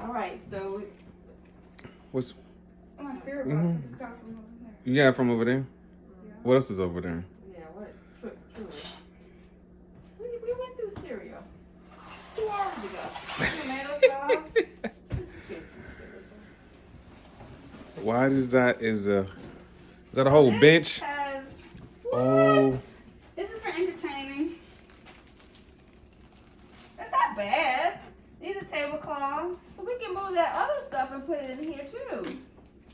All right, so What's My cereal box, I just got from over there. you got from over there? Yeah. What else is over there? yeah, what? Truly. We went through cereal 2 hours ago. Tomato sauce. Why is that? Is that a whole bench? Has, Oh, this is for entertaining. It's not bad. These are tablecloths. So we can move that other stuff and put it in here too.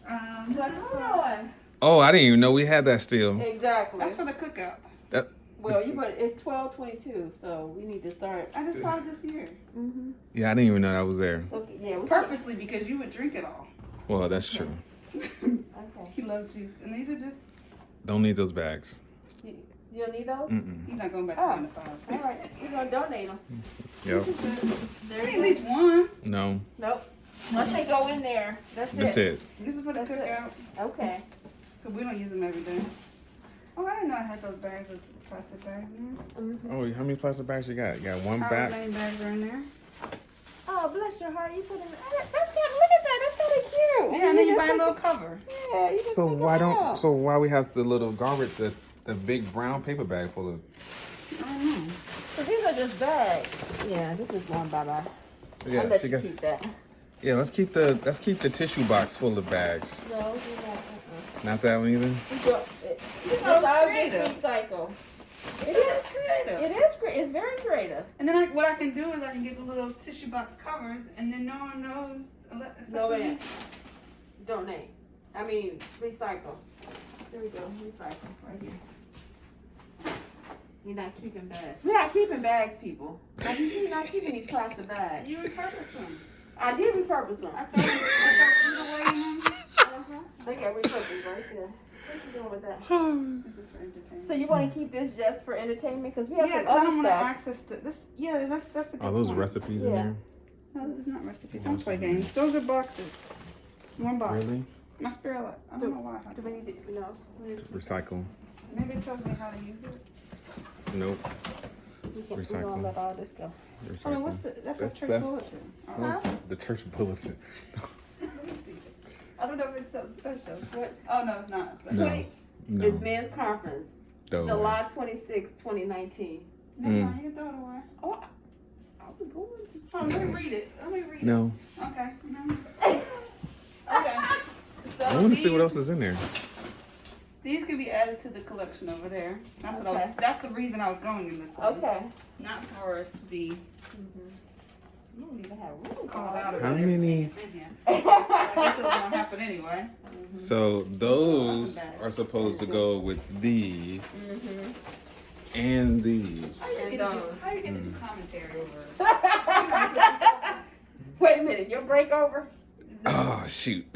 That's Hold for, on. oh, I didn't even know we had that still. Exactly. that's for the cookout. That Well, you put it's 12:22, so we need to start. I just bought it this year. Mm-hmm. yeah, I didn't even know that was there. Okay, yeah. Purposely because you would drink it all. Well, that's true. Okay. He loves juice. And these are just, Don't need those bags. You don't need those? Mm-mm. he's not going back Oh. to 5. All right, we're gonna donate them. Yep. There At you least one. No, go. Nope. Once they go in there, that's that's it. it. This is for the That's it. cookout. Okay. Because we don't use them every day. Oh, I didn't know I had those bags of plastic bags in there. Oh, how many plastic bags you got? You got one Holiday bag? bags are in there. Oh, bless your heart. You put them. That's kind. Look at that. That's kind of cute. Yeah, and then you buy a little cover. Yeah. You just So take why it don't? out. So why we have the little garbage, the big brown paper bag full of? I don't know. So these are just bags. Yeah, this is going bye-bye. Yeah, I'll let she you got. keep that. Yeah, let's keep the tissue box full of bags. No, do not. Not that one either. We don't. It's know, it's all creative. just recycle. It is creative. It is. It's very creative. And then what I can do is I can get the little tissue box covers, and then no one knows. Except No, for me. man. Donate. I mean, recycle. There we go. Recycle right here. You're not keeping bags. We're not keeping bags, people. You're not keeping these plastic bags. You repurpose them. I did repurpose them. I thought away in them. They got repurposed right there. What you doing with that? This is for entertainment. So you want to keep this just for entertainment? Because we have Yeah, some 'cause I other don't want to stuff. access to this. Yeah, that's a good Are those point. recipes in Yeah. there? No, it's not recipes. Don't play games. Those are boxes. One box. Really? My spirit. I don't know why. Do we need to, no? Recycle. Maybe it tells me how to use it. Nope. We're going Recycle. to let all this go. Recycle. I mean, what's the? That's a church bulletin. Oh, what's the church bulletin. let me see. I don't know if it's something special. What? Oh no, it's not special. No. No. It's men's conference, Don't. July 26, 2019. Never mind. You can throw it away. Oh, I was going Oh, let me read it. Let me read it. No. Okay. No. Okay. So I want to see what else is in there. These can be added to the collection over there. That's what I was. Okay. That's the reason I was going in this. Thing. Okay. Not for us to be You don't even have room called out. How about many? everything in here. I guess it was gonna happen anyway. So those are supposed to go with these and these. How you those. get to do commentary over? Wait a minute, your break over? Oh shoot.